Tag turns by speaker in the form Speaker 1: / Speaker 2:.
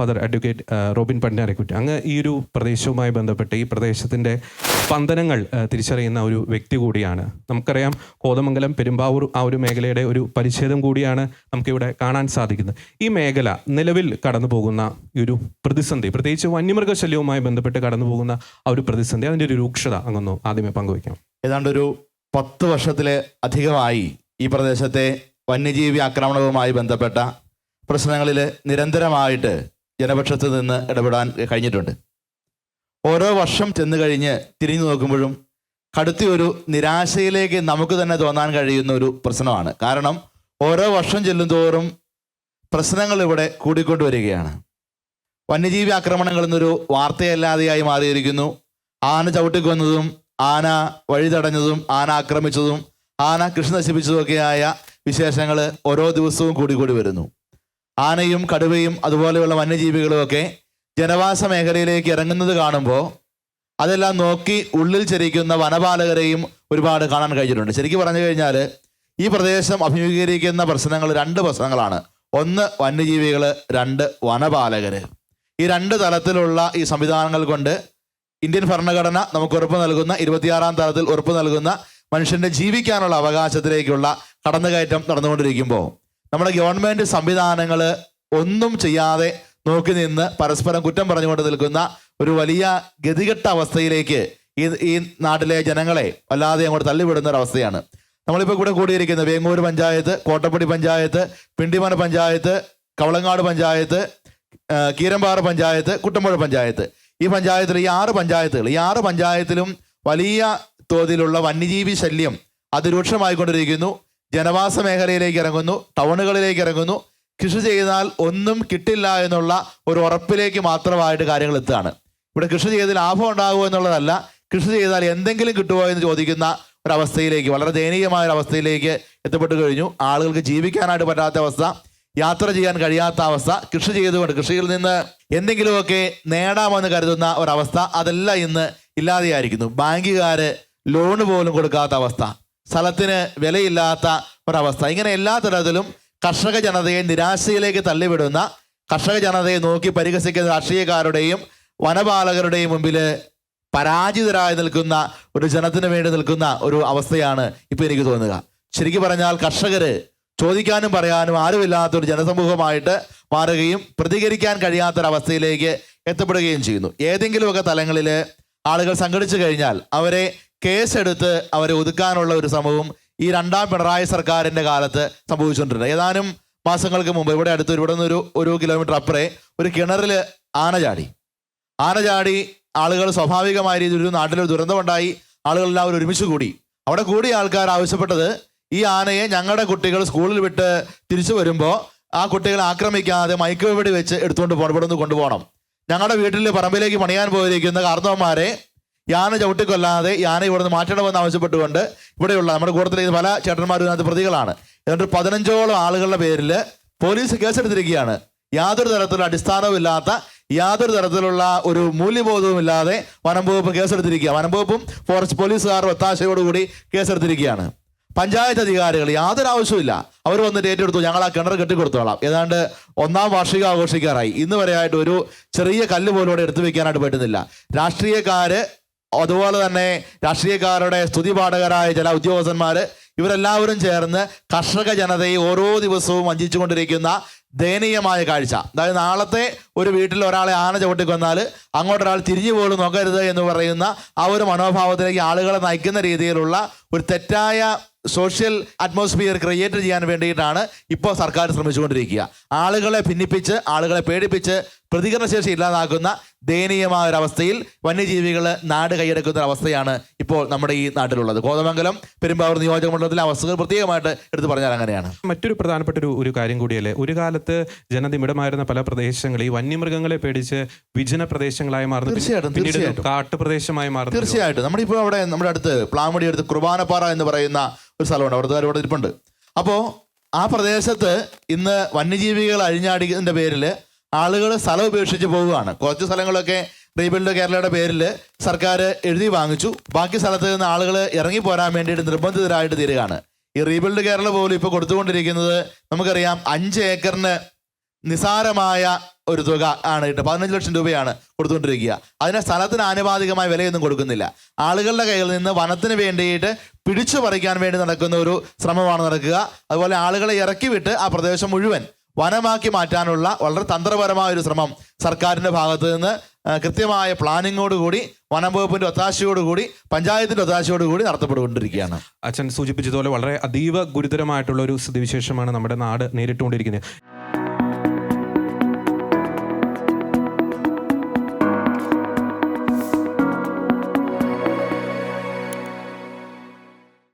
Speaker 1: Father advocate Robin പടിഞ്ഞാറേക്കുറ്റി, അങ്ങ് ഈ ഒരു പ്രദേശവുമായി ബന്ധപ്പെട്ട് ഈ പ്രദേശത്തിൻ്റെ സ്പന്ദനങ്ങൾ തിരിച്ചറിയുന്ന ഒരു വ്യക്തി കൂടിയാണ്. നമുക്കറിയാം കോതമംഗലം, പെരുമ്പാവൂർ ആ ഒരു മേഖലയുടെ ഒരു പരിച്ഛേദം കൂടിയാണ് നമുക്കിവിടെ കാണാൻ സാധിക്കുന്നത്. ഈ മേഖല നിലവിൽ കടന്നു പോകുന്ന ഈ ഒരു പ്രതിസന്ധി, പ്രത്യേകിച്ച് വന്യമൃഗശല്യവുമായി ബന്ധപ്പെട്ട് കടന്നു പോകുന്ന ആ ഒരു പ്രതിസന്ധി, അതിൻ്റെ ഒരു രൂക്ഷത അങ്ങൊന്ന് ആദ്യമേ പങ്കുവയ്ക്കാം.
Speaker 2: ഏതാണ്ടൊരു 10 വർഷത്തിലെ അധികമായി ഈ പ്രദേശത്തെ വന്യജീവി ആക്രമണവുമായി ബന്ധപ്പെട്ട പ്രശ്നങ്ങളിൽ നിരന്തരമായിട്ട് ജനപക്ഷത്ത് നിന്ന് ഇടപെടാൻ കഴിഞ്ഞിട്ടുണ്ട്. ഓരോ വർഷം ചെന്ന് കഴിഞ്ഞ് തിരിഞ്ഞു നോക്കുമ്പോഴും കടുത്തൊരു നിരാശയിലേക്ക് നമുക്ക് തന്നെ തോന്നാൻ കഴിയുന്ന ഒരു പ്രശ്നമാണ്. കാരണം ഓരോ വർഷം ചെല്ലുന്തോറും പ്രശ്നങ്ങൾ ഇവിടെ കൂടിക്കൊണ്ടുവരികയാണ്. വന്യജീവി ആക്രമണങ്ങൾ എന്നൊരു വാർത്തയല്ലാതെയായി മാറിയിരിക്കുന്നു. ആന ചവിട്ടിക്കൊന്നതും ആന വഴി തടഞ്ഞതും ആന ആക്രമിച്ചതും ആന കൃഷി നശിപ്പിച്ചതുമൊക്കെയായ വിശേഷങ്ങൾ ഓരോ ദിവസവും കൂടി വരുന്നു. ആനയും കടുവയും അതുപോലെയുള്ള വന്യജീവികളുമൊക്കെ ജനവാസ മേഖലയിലേക്ക് ഇറങ്ങുന്നത് കാണുമ്പോൾ അതെല്ലാം നോക്കി ഉള്ളിൽ ചരിക്കുന്ന വനപാലകരെയും ഒരുപാട് കാണാൻ കഴിഞ്ഞിട്ടുണ്ട്. ശരിക്കും പറഞ്ഞു കഴിഞ്ഞാൽ ഈ പ്രദേശം അഭിമുഖീകരിക്കുന്ന പ്രശ്നങ്ങൾ 2 പ്രശ്നങ്ങളാണ്. ഒന്ന് വന്യജീവികൾ, 2 വനപാലകർ. ഈ 2 തലത്തിലുള്ള ഈ സംവിധാനങ്ങൾ കൊണ്ട് ഇന്ത്യൻ ഭരണഘടന നമുക്ക് ഉറപ്പ് നൽകുന്ന 26ാം തലത്തിൽ ഉറപ്പ് നൽകുന്ന മനുഷ്യൻ്റെ ജീവിക്കാനുള്ള അവകാശത്തിലേക്കുള്ള കടന്നുകയറ്റം നടന്നുകൊണ്ടിരിക്കുമ്പോൾ നമ്മുടെ ഗവൺമെൻറ് സംവിധാനങ്ങൾ ഒന്നും ചെയ്യാതെ നോക്കി നിന്ന് പരസ്പരം കുറ്റം പറഞ്ഞുകൊണ്ട് നിൽക്കുന്ന ഒരു വലിയ ഗതികെട്ട അവസ്ഥയിലേക്ക് ഈ നാട്ടിലെ ജനങ്ങളെ വല്ലാതെ അങ്ങോട്ട് തള്ളിവിടുന്ന ഒരവസ്ഥയാണ്. നമ്മളിപ്പോൾ ഇവിടെ കൂടിയിരിക്കുന്നത് വേങ്ങൂർ പഞ്ചായത്ത്, കോട്ടപ്പടി പഞ്ചായത്ത്, പിണ്ടിമന പഞ്ചായത്ത്, കവളങ്ങാട് പഞ്ചായത്ത്, കീരമ്പാറ പഞ്ചായത്ത്, കുട്ടമ്പുഴ പഞ്ചായത്ത്. ഈ പഞ്ചായത്തിൽ ഈ 6 പഞ്ചായത്തിലും വലിയ തോതിലുള്ള വന്യജീവി ശല്യം അതിരൂക്ഷമായിക്കൊണ്ടിരിക്കുന്നു. ജനവാസ മേഖലയിലേക്ക് ഇറങ്ങുന്നു, ടൗണുകളിലേക്ക് ഇറങ്ങുന്നു. കൃഷി ചെയ്താൽ ഒന്നും കിട്ടില്ല എന്നുള്ള ഒരു ഉറപ്പിലേക്ക് മാത്രമായിട്ട് കാര്യങ്ങൾ എത്തുകയാണ്. ഇവിടെ കൃഷി ചെയ്ത് ലാഭം ഉണ്ടാകുമോ എന്നുള്ളതല്ല, കൃഷി ചെയ്താൽ എന്തെങ്കിലും കിട്ടുമോ എന്ന് ചോദിക്കുന്ന ഒരവസ്ഥയിലേക്ക്, വളരെ ദയനീയമായ ഒരവസ്ഥയിലേക്ക് എത്തപ്പെട്ടു കഴിഞ്ഞു. ആളുകൾക്ക് ജീവിക്കാനായിട്ട് പറ്റാത്ത അവസ്ഥ, യാത്ര ചെയ്യാൻ കഴിയാത്ത അവസ്ഥ, കൃഷി ചെയ്തുകൊണ്ട് കൃഷിയിൽ നിന്ന് എന്തെങ്കിലുമൊക്കെ നേടാമെന്ന് കരുതുന്ന ഒരവസ്ഥ, അതെല്ലാം ഇന്ന് ഇല്ലാതെയായിരിക്കുന്നു. ബാങ്കുകാർ ലോണ് പോലും കൊടുക്കാത്ത അവസ്ഥ, സ്ഥലത്തിന് വിലയില്ലാത്ത ഒരവസ്ഥ. ഇങ്ങനെ എല്ലാ തരത്തിലും കർഷക ജനതയെ നിരാശയിലേക്ക് തള്ളിവിടുന്ന, കർഷക ജനതയെ നോക്കി പരിഹസിക്കുന്ന രാഷ്ട്രീയക്കാരുടെയും വനപാലകരുടെയും മുമ്പിൽ പരാജിതരായി നിൽക്കുന്ന ഒരു ജനത്തിന് വേണ്ടി നിൽക്കുന്ന ഒരു അവസ്ഥയാണ് ഇപ്പോൾ എനിക്ക് തോന്നുക. ശരിക്കും പറഞ്ഞാൽ കർഷകർ ചോദിക്കാനും പറയാനും ആരുമില്ലാത്തൊരു ജനസമൂഹമായിട്ട് മാറുകയും പ്രതികരിക്കാൻ കഴിയാത്തൊരവസ്ഥയിലേക്ക് എത്തപ്പെടുകയും ചെയ്യുന്നു. ഏതെങ്കിലുമൊക്കെ തലങ്ങളിൽ ആളുകൾ സംഘടിച്ചു കഴിഞ്ഞാൽ അവരെ കേസെടുത്ത് അവരെ ഒതുക്കാനുള്ള ഒരു ശ്രമവും ഈ 2ാം പിണറായി സർക്കാരിൻ്റെ കാലത്ത് സംഭവിച്ചുകൊണ്ടിരുന്നത്. ഏതാനും മാസങ്ങൾക്ക് മുമ്പ് ഇവിടെ അടുത്ത് ഇവിടെ നിന്ന് ഒരു കിലോമീറ്റർ അപ്പുറേ ഒരു കിണറിൽ ആന ചാടി ആളുകൾ സ്വാഭാവികമായ രീതിയിൽ ഒരു നാട്ടിലൊരു ദുരന്തമുണ്ടായി. ആളുകളെല്ലാവരും ഒരുമിച്ച് കൂടി. അവിടെ കൂടിയ ആൾക്കാർ ആവശ്യപ്പെട്ടത് ഈ ആനയെ ഞങ്ങളുടെ കുട്ടികൾ സ്കൂളിൽ വിട്ട് തിരിച്ചു വരുമ്പോൾ ആ കുട്ടികളെ ആക്രമിക്കാതെ മയക്കുവെടി വെച്ച് എടുത്തുകൊണ്ട് പോകണം, ഇവിടെ നിന്ന് കൊണ്ടുപോകണം. ഞങ്ങളുടെ വീട്ടിൽ പറമ്പിലേക്ക് പണിയാൻ പോയിരിക്കുന്ന കാർന്നവന്മാരെ യാന ചവിട്ടിക്കൊല്ലാതെ യാന ഇവിടെ നിന്ന് മാറ്റണമെന്ന് ആവശ്യപ്പെട്ടുകൊണ്ട് ഇവിടെയുള്ള നമ്മുടെ കൂട്ടത്തിലെ പല ചേട്ടന്മാരും ഇതിനകത്ത് പ്രതികളാണ്. ഏതാണ്ട് 15ഓളം ആളുകളുടെ പേരിൽ പോലീസ് കേസെടുത്തിരിക്കുകയാണ്. യാതൊരു തരത്തിലുള്ള അടിസ്ഥാനവും ഇല്ലാത്ത, യാതൊരു തരത്തിലുള്ള ഒരു മൂല്യബോധവും ഇല്ലാതെ വനം വകുപ്പ് കേസെടുത്തിരിക്കുക. വനം വകുപ്പും ഫോറസ്റ്റ് പോലീസുകാരുടെ ഒത്താശയോടുകൂടി കേസെടുത്തിരിക്കുകയാണ്. പഞ്ചായത്ത് അധികാരികൾ യാതൊരു ആവശ്യമില്ല, അവർ വന്നിട്ട് ഏറ്റെടുത്തു, ഞങ്ങൾ ആ കിണർ കെട്ടിക്കൊടുത്തോളാം. ഏതാണ്ട് 1ാം വാർഷികം ആഘോഷിക്കാറായി. ഇന്ന് വരെയായിട്ട് ഒരു ചെറിയ കല്ല് പോലും ഇവിടെ എടുത്തു വെക്കാനായിട്ട് പറ്റുന്നില്ല. രാഷ്ട്രീയക്കാർ, അതുപോലെ തന്നെ രാഷ്ട്രീയക്കാരുടെ സ്തുതിപാഠകരായ ചില ഉദ്യോഗസ്ഥന്മാർ, ഇവരെല്ലാവരും ചേർന്ന് കർഷക ജനതയെ ഓരോ ദിവസവും വഞ്ചിച്ചുകൊണ്ടിരിക്കുന്ന ദയനീയമായ കാഴ്ച. അതായത് നാളത്തെ ഒരു വീട്ടിൽ ഒരാളെ ആന ചവിട്ടിക്കൊന്നാൽ അങ്ങോട്ടൊരാൾ തിരിഞ്ഞു പോലും നോക്കരുത് എന്ന് പറയുന്ന ആ ഒരു മനോഭാവത്തിലേക്ക് ആളുകളെ നയിക്കുന്ന രീതിയിലുള്ള ഒരു തെറ്റായ സോഷ്യൽ അറ്റ്മോസ്ഫിയർ ക്രിയേറ്റ് ചെയ്യാൻ വേണ്ടിയിട്ടാണ് ഇപ്പോൾ സർക്കാർ ശ്രമിച്ചുകൊണ്ടിരിക്കുക. ആളുകളെ ഭിന്നിപ്പിച്ച്, ആളുകളെ പേടിപ്പിച്ച് പ്രതികരണശേഷി ഇല്ലാതാക്കുന്ന ദയനീയമായ ഒരവസ്ഥയിൽ വന്യജീവികൾ നാട് കൈയടക്കുന്ന ഒരവസ്ഥയാണ് ഇപ്പോൾ നമ്മുടെ ഈ നാട്ടിലുള്ളത്. കോതമംഗലം, പെരുമ്പാവൂർ നിയോജക മണ്ഡലത്തിലെ അവസ്ഥകൾ പ്രത്യേകമായിട്ട് എടുത്തു പറഞ്ഞാൽ അങ്ങനെയാണ്.
Speaker 1: മറ്റൊരു പ്രധാനപ്പെട്ട ഒരു കാര്യം കൂടിയല്ലേ, ഒരു കാലത്ത് ജനനിമിടമായിരുന്ന പല പ്രദേശങ്ങൾ ഈ വന്യമൃഗങ്ങളെ പേടിച്ച് വിജന പ്രദേശങ്ങളായി മാറുന്നു,
Speaker 2: തീർച്ചയായിട്ടും
Speaker 1: കാട്ടുപ്രദേശമായി മാറുന്നു.
Speaker 2: തീർച്ചയായിട്ടും നമ്മളിപ്പോൾ അവിടെ നമ്മുടെ അടുത്ത് പ്ലാമടി അടുത്ത് കുർബാനപ്പാറ എന്ന് പറയുന്ന ഒരു സ്ഥലമുണ്ട്, അവിടുത്തെ ഇവിടെ ഇരിപ്പുണ്ട്. അപ്പോൾ ആ പ്രദേശത്ത് ഇന്ന് വന്യജീവികൾ അഴിഞ്ഞാടിയതിൻ്റെ പേരിൽ ആളുകൾ സ്ഥലം ഉപേക്ഷിച്ച് പോവുകയാണ്. കുറച്ച് സ്ഥലങ്ങളൊക്കെ റീബിൽഡ് കേരളയുടെ പേരിൽ സർക്കാർ എഴുതി വാങ്ങിച്ചു. ബാക്കി സ്ഥലത്ത് നിന്ന് ആളുകൾ ഇറങ്ങിപ്പോരാൻ വേണ്ടിയിട്ട് നിർബന്ധിതരായിട്ട് തീരുകയാണ്. ഈ റീബിൽഡ് കേരള പോലും ഇപ്പോൾ കൊടുത്തുകൊണ്ടിരിക്കുന്നത് നമുക്കറിയാം 5 ഏക്കറിന് നിസാരമായ ഒരു തുക ആണ് കിട്ടുക. 15 ലക്ഷം രൂപയാണ് കൊടുത്തുകൊണ്ടിരിക്കുക. അതിന് സ്ഥലത്തിന് ആനുപാതികമായ വിലയൊന്നും കൊടുക്കുന്നില്ല. ആളുകളുടെ കയ്യിൽ നിന്ന് വനത്തിന് വേണ്ടിയിട്ട് പിടിച്ചു പറിക്കാൻ വേണ്ടി നടക്കുന്ന ഒരു ശ്രമമാണ് നടക്കുക. അതുപോലെ ആളുകളെ ഇറക്കി വിട്ട് ആ പ്രദേശം മുഴുവൻ വനമാക്കി മാറ്റാനുള്ള വളരെ തന്ത്രപരമായ ഒരു ശ്രമം സർക്കാരിൻ്റെ ഭാഗത്ത് നിന്ന് കൃത്യമായ പ്ലാനിങ്ങോടുകൂടി വനം വകുപ്പിൻ്റെ ഒത്താശയോടുകൂടി പഞ്ചായത്തിൻ്റെ ഒത്താശയോടുകൂടി നടത്തപ്പെട്ടുകൊണ്ടിരിക്കുകയാണ്.
Speaker 1: അച്ഛൻ സൂചിപ്പിച്ചതുപോലെ വളരെ അതീവ ഗുരുതരമായിട്ടുള്ള ഒരു സ്ഥിതിവിശേഷമാണ് നമ്മുടെ നാട് നേരിട്ടുകൊണ്ടിരിക്കുന്നത്.